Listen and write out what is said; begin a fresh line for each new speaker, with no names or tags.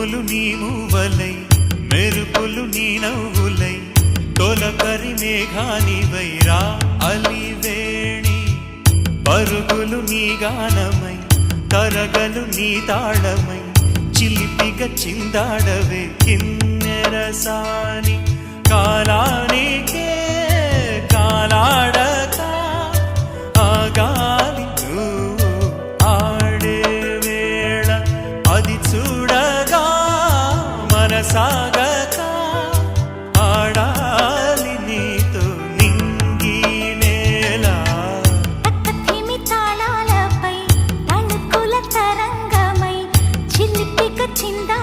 ఉరుములు నీ మూవలై మెరుపులు నీ నవ్వులై తొలకరి మేఘానివై రా అలివేణి పరుగులు నీ గానమై తరగలు నీ తాళమై చిలిపిగా చిందాడవే కిన్నెరసాని కాలానికే కాలాడక ఆగాలి నువ్వు ఆడే వేళ అది చూడగా మనసాగక ఆడాలి నీతో నింగి నేల
తక్కతిమి తాళాలపై తణుకుల తరంగమై చిలిపిక చిందా